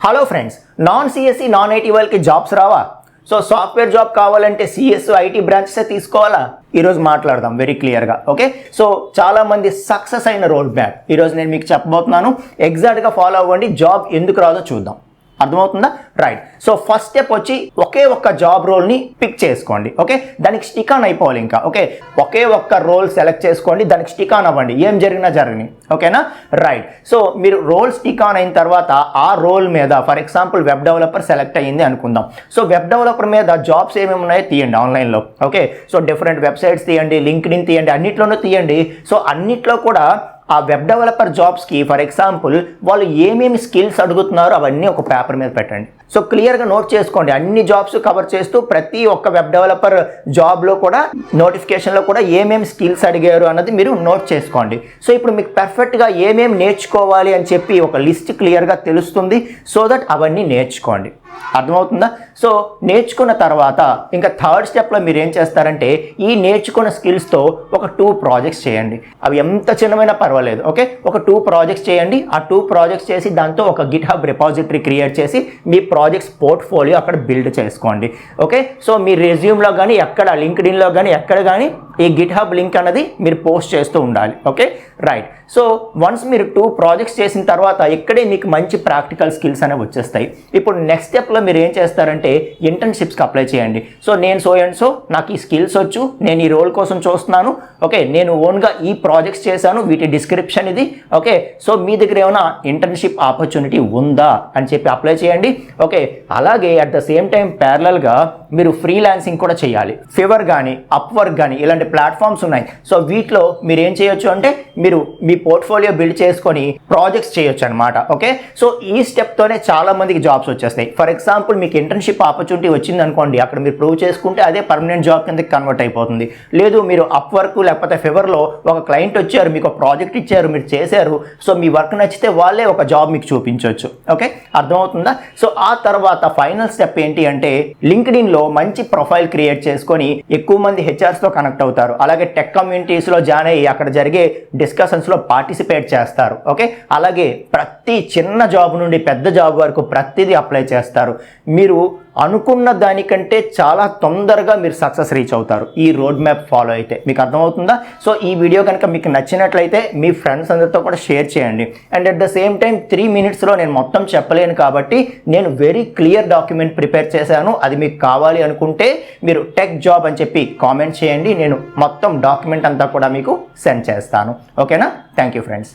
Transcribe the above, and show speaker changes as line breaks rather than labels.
Hello friends, non CSC non IT వాళ్ళకి jobs రావా? So software job కావాలంటే CS IT బ్రాంచెసే తీసుకోవాలా? ఈరోజు మాట్లాడదాం వెరీ క్లియర్గా. ఓకే, సో చాలామంది సక్సెస్ అయిన రోడ్ మ్యాప్ ఈరోజు నేను మీకు చెప్పబోతున్నాను. ఎగ్జాక్ట్గా ఫాలో అవ్వండి, జాబ్ ఎందుకు రాదో చూద్దాం. అర్థమవుతుందా? రైట్. సో ఫస్ట్ స్టెప్ వచ్చి ఒకే ఒక్క జాబ్ రోల్ని పిక్ చేసుకోండి. ఓకే, దానికి స్టిక్ ఆన్ అయిపోవాలి. ఇంకా ఓకే, ఒకే ఒక్క రోల్ సెలెక్ట్ చేసుకోండి, దానికి స్టిక్ ఆన్ అవ్వండి, ఏం జరిగినా జరగని. ఓకేనా? రైట్. సో మీరు రోల్ స్టిక్ ఆన్ అయిన తర్వాత ఆ రోల్ మీద for example web developer select అయ్యింది అనుకుందాం. సో వెబ్ డెవలపర్ మీద జాబ్స్ ఏమేమి ఉన్నాయో తీయండి ఆన్లైన్లో. ఓకే, సో డిఫరెంట్ వెబ్సైట్స్ తీయండి, లింక్డ్ఇన్ తీయండి, అన్నిట్లోనూ తీయండి. సో అన్నిట్లో కూడా ఆ వెబ్ డెవలపర్ జాబ్స్కి ఫర్ ఎగ్జాంపుల్ వాళ్ళు ఏమేమి స్కిల్స్ అడుగుతున్నారో అవన్నీ ఒక పేపర్ మీద పెట్టండి. సో క్లియర్గా నోట్ చేసుకోండి, అన్ని జాబ్స్ కవర్ చేస్తూ ప్రతి ఒక్క వెబ్ డెవలపర్ జాబ్లో కూడా నోటిఫికేషన్లో కూడా ఏమేమి స్కిల్స్ అడిగారు అన్నది మీరు నోట్ చేసుకోండి. సో ఇప్పుడు మీకు పర్ఫెక్ట్గా ఏమేమి నేర్చుకోవాలి అని చెప్పి ఒక లిస్ట్ క్లియర్గా తెలుస్తుంది. సో దట్ అవన్నీ నేర్చుకోండి. అర్థమవుతుందా? సో నేర్చుకున్న తర్వాత ఇంకా థర్డ్ స్టెప్లో మీరు ఏం చేస్తారంటే ఈ నేర్చుకున్న స్కిల్స్తో ఒక 2 ప్రాజెక్ట్స్ చేయండి. అవి ఎంత చిన్నమైనా పర్వాలేదు. ఓకే, ఒక 2 ప్రాజెక్ట్స్ చేయండి. ఆ 2 ప్రాజెక్ట్స్ చేసి దాంతో ఒక గిట్హబ్ రిపాజిటరీ క్రియేట్ చేసి మీ ప్రాజెక్ట్స్ పోర్ట్ఫోలియో అక్కడ బిల్డ్ చేసుకోండి. ఓకే, సో మీ రెజ్యూమ్లో కానీ ఎక్కడ లింక్డ్ఇన్లో కానీ ఎక్కడ కానీ ఈ గిట్హబ్ లింక్ అన్నది మీరు పోస్ట్ చేస్తూ ఉండాలి. Okay, right. సో వన్స్ మీరు 2 ప్రాజెక్ట్స్ చేసిన తర్వాత ఇక్కడే మీకు మంచి ప్రాక్టికల్ స్కిల్స్ అనేవి వచ్చేస్తాయి. ఇప్పుడు నెక్స్ట్ స్టెప్లో మీరు ఏం చేస్తారంటే ఇంటర్న్షిప్స్కి అప్లై చేయండి. సో నేను సో అండ్ సో నాకు ఈ స్కిల్స్ వచ్చు, నేను ఈ రోల్ కోసం చూస్తున్నాను. ఓకే, నేను ఓన్గా ఈ ప్రాజెక్ట్స్ చేశాను, వీటి డిస్క్రిప్షన్ ఇది. ఓకే, సో మీ దగ్గర ఏమైనా ఇంటర్న్షిప్ ఆపర్చునిటీ ఉందా అని చెప్పి అప్లై చేయండి. ఓకే, అలాగే అట్ ద సేమ్ టైం ప్యారలల్గా మీరు ఫ్రీలాన్సింగ్ కూడా చేయాలి. ఫివర్ కానీ అప్వర్క్ కానీ ఇలాంటి ప్లాట్ఫామ్స్ ఉన్నాయి. సో వీటిలో మీరు ఏం చేయొచ్చు అంటే మీరు మీ పోర్ట్ఫోలియో బిల్డ్ చేసుకొని ప్రాజెక్ట్స్ చేయొచ్చు అనమాట. ఓకే, సో ఈ స్టెప్తోనే చాలా మందికి జాబ్స్ వచ్చేస్తాయి. ఫర్ ఎగ్జాంపుల్ మీకు ఇంటర్న్షిప్ ఆపర్చునిటీ వచ్చింది అనుకోండి, అక్కడ మీరు ప్రూవ్ చేసుకుంటే అదే పర్మనెంట్ జాబ్ కింద కన్వర్ట్ అయిపోతుంది. లేదు మీరు అప్వర్క్ లేకపోతే ఫివర్లో ఒక క్లయింట్ వచ్చారు, మీకు ఒక ప్రాజెక్ట్ ఇచ్చారు, మీరు చేశారు, సో మీ వర్క్ నచ్చితే వాళ్ళే ఒక జాబ్ మీకు చూపించవచ్చు. ఓకే, అర్థమవుతుందా? సో ఆ తర్వాత ఫైనల్ స్టెప్ ఏంటి అంటే లింక్డ్ఇన్లో మంచి ప్రొఫైల్ క్రియేట్ చేసుకొని ఎక్కువ మంది హెచ్ఆర్స్తో కనెక్ట్ అవుతారు. అలాగే టెక్ కమ్యూనిటీస్లో జాయిన్ అయ్యి అక్కడ జరిగే డిస్కషన్స్లో పార్టిసిపేట్ చేస్తారు. ఓకే, అలాగే ప్రతి చిన్న జాబ్ నుండి పెద్ద జాబ్ వరకు ప్రతిదీ అప్లై చేస్తారు. మీరు అనుకున్న దానికంటే చాలా తొందరగా మీరు సక్సెస్ రీచ్ అవుతారు ఈ రోడ్ మ్యాప్ ఫాలో అయితే. మీకు అర్థమవుతుందా? సో ఈ వీడియో కనుక మీకు నచ్చినట్లయితే మీ ఫ్రెండ్స్ అందరితో కూడా షేర్ చేయండి. And at the same time 3 మినిట్స్లో నేను మొత్తం చెప్పలేను కాబట్టి నేను వెరీ క్లియర్ డాక్యుమెంట్ ప్రిపేర్ చేశాను. అది మీకు కావాలి అనుకుంటే మీరు టెక్ జాబ్ అని చెప్పి కామెంట్ చేయండి, నేను మొత్తం డాక్యుమెంట్ అంతా కూడా మీకు సెండ్ చేస్తాను. ఓకేనా? Thank you friends.